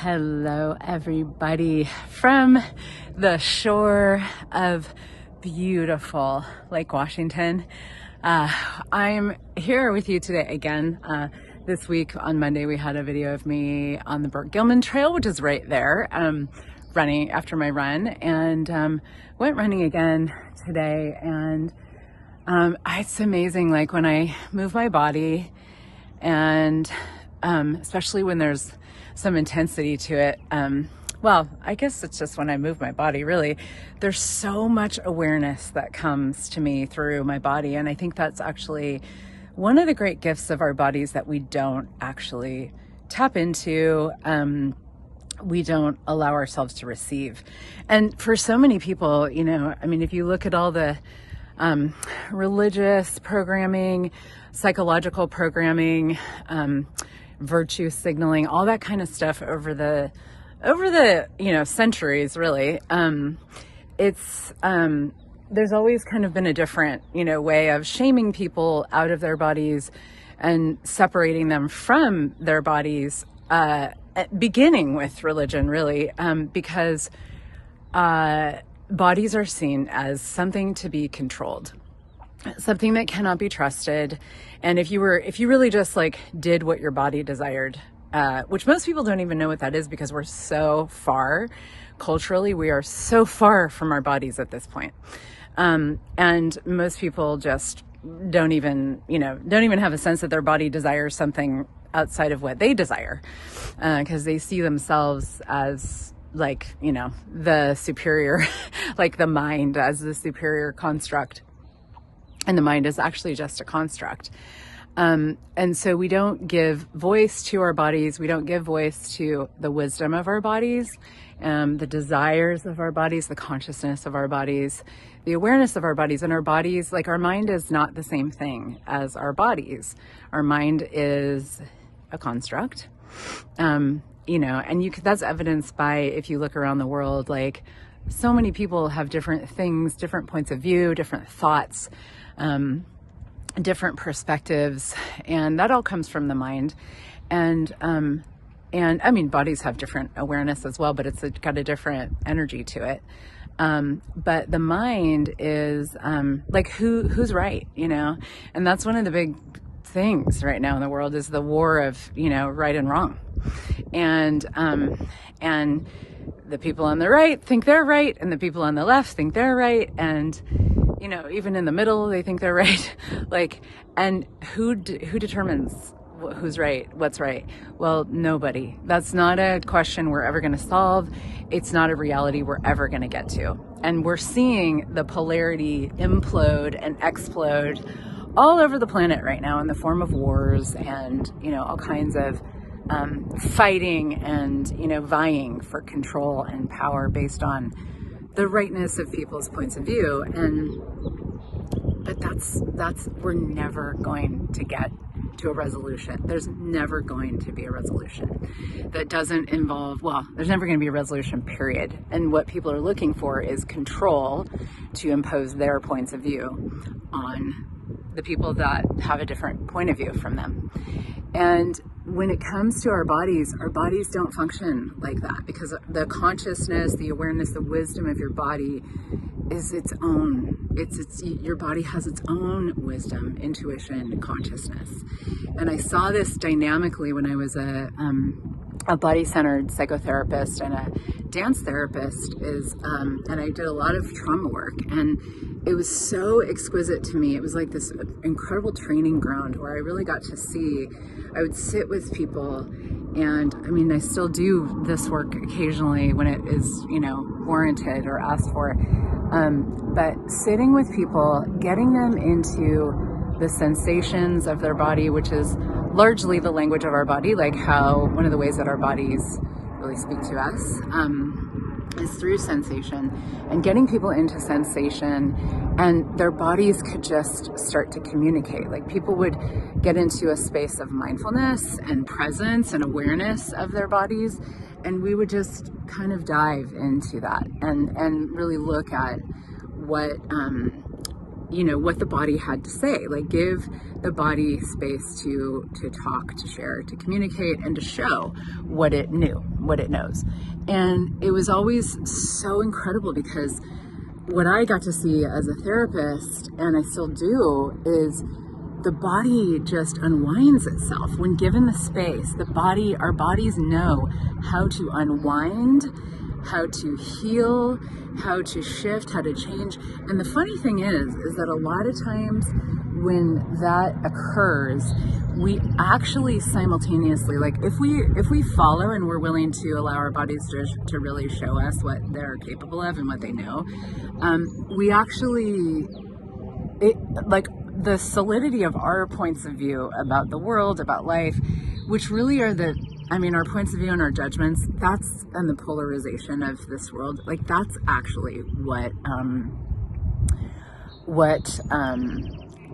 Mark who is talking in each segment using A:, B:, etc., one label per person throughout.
A: Hello, everybody from the shore of beautiful Lake Washington. I'm here with you today again. This week on Monday, we had a video of me on the Burke-Gilman Trail, which is right there, running after my run, and went running again today. And it's amazing, like when I move my body, and especially when there's some intensity to it. Well, I guess it's just when I move my body, really. There's so much awareness that comes to me through my body. And I think that's actually one of the great gifts of our bodies that we don't actually tap into. We don't allow ourselves to receive. And for so many people, you know, I mean, if you look at all the religious programming, psychological programming, virtue signaling, all that kind of stuff over the centuries, really. There's always kind of been a different, way of shaming people out of their bodies and separating them from their bodies, beginning with religion, really, because bodies are seen as something to be controlled, something that cannot be trusted. And if you really just did what your body desired, which most people don't even know what that is, because we're so far culturally, we are so far from our bodies at this point. And most people just don't even have a sense that their body desires something outside of what they desire, because they see themselves as the superior, like the mind as the superior construct. And the mind is actually just a construct. And so we don't give voice to our bodies. We don't give voice to the wisdom of our bodies, the desires of our bodies, the consciousness of our bodies, the awareness of our bodies. And our bodies, our mind is not the same thing as our bodies. Our mind is a construct, and that's evidenced by, if you look around the world, so many people have different things, different points of view, different thoughts, different perspectives, and that all comes from the mind. And I mean, bodies have different awareness as well, but it's got a different energy to it. But the mind is who's right, and that's one of the big things right now in the world, is the war of right and wrong, and the people on the right think they're right, and the people on the left think they're right, and even in the middle, they think they're right. And who determines who's right, what's right? Well, nobody. That's not a question we're ever going to solve. It's not a reality we're ever going to get to. And we're seeing the polarity implode and explode all over the planet right now in the form of wars and, all kinds of fighting and, vying for control and power based on the rightness of people's points of view. But we're never going to get to a resolution. There's never going to be a resolution that doesn't involve, there's never going to be a resolution, period. And what people are looking for is control to impose their points of view on the people that have a different point of view from them. And when it comes to our bodies don't function like that, because the consciousness, the awareness, the wisdom of your body is its own. Your body has its own wisdom, intuition, consciousness. And I saw this dynamically when I was a body-centered psychotherapist and a dance therapist, and I did a lot of trauma work, and it was so exquisite to me. It was like this incredible training ground where I really got to see. I would sit with people, and I mean, I still do this work occasionally when it is, warranted or asked for. But sitting with people, getting them into the sensations of their body, which is largely the language of our body, how one of the ways that our bodies really speak to us is through sensation, and getting people into sensation, and their bodies could just start to communicate. People would get into a space of mindfulness and presence and awareness of their bodies, and we would just kind of dive into that and really look at what what the body had to say, like give the body space to talk, to share, to communicate, and to show what it knew, what it knows. And it was always so incredible because what I got to see as a therapist, and I still do, is the body just unwinds itself when given the space. Our bodies know how to unwind, how to heal, how to shift, how to change. And the funny thing is that a lot of times when that occurs, we actually simultaneously, like if we follow and we're willing to allow our bodies to really show us what they're capable of and what they know, we actually, like the solidity of our points of view about the world, about life, which really are our points of view and our judgments, and the polarization of this world, like that's actually what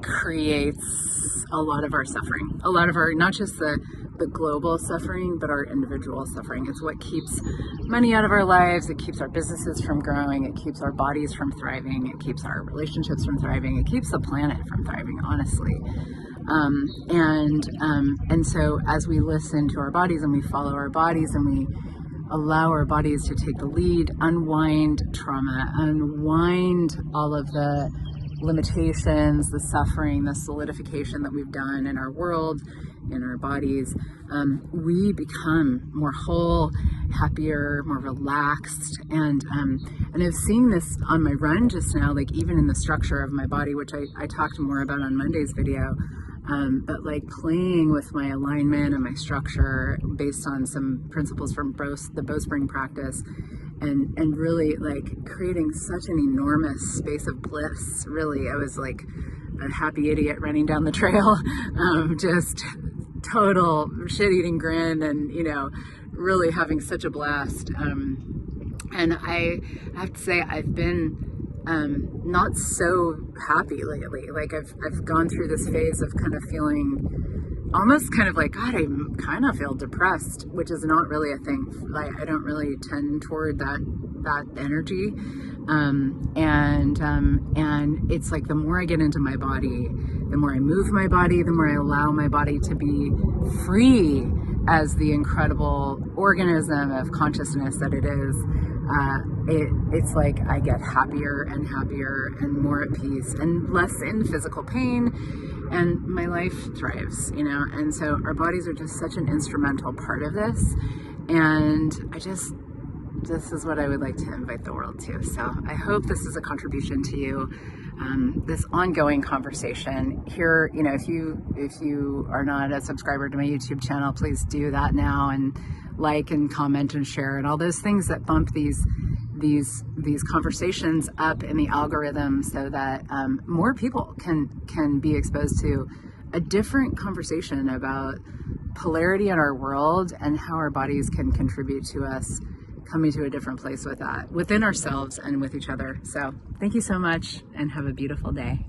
A: creates a lot of our suffering, a lot of our, not just the global suffering, but our individual suffering. It's what keeps money out of our lives. It keeps our businesses from growing. It keeps our bodies from thriving. It keeps our relationships from thriving. It keeps the planet from thriving, honestly. And so as we listen to our bodies and we follow our bodies and we allow our bodies to take the lead, unwind trauma, unwind all of the limitations, the suffering, the solidification that we've done in our world, in our bodies, we become more whole, happier, more relaxed. And I've seen this on my run just now, like even in the structure of my body, which I talked more about on Monday's video. But like playing with my alignment and my structure based on some principles from the Bowspring practice, and really like creating such an enormous space of bliss. Really, I was like a happy idiot running down the trail, just total shit-eating grin, and really having such a blast. And I have to say, I've been not so happy lately. Like I've gone through this phase of kind of feeling almost kind of like, God, I kind of feel depressed, which is not really a thing. Like I don't really tend toward that energy. And it's like the more I get into my body, the more I move my body, the more I allow my body to be free as the incredible organism of consciousness that it is. It's like I get happier and happier and more at peace and less in physical pain, and my life thrives, and so our bodies are just such an instrumental part of this, and this is what I would like to invite the world to. So I hope this is a contribution to you, this ongoing conversation here. If you are not a subscriber to my YouTube channel, please do that now, and like and comment and share and all those things that bump these conversations up in the algorithm, so that more people can be exposed to a different conversation about polarity in our world and how our bodies can contribute to us coming to a different place with that, within ourselves and with each other. So thank you so much, and have a beautiful day.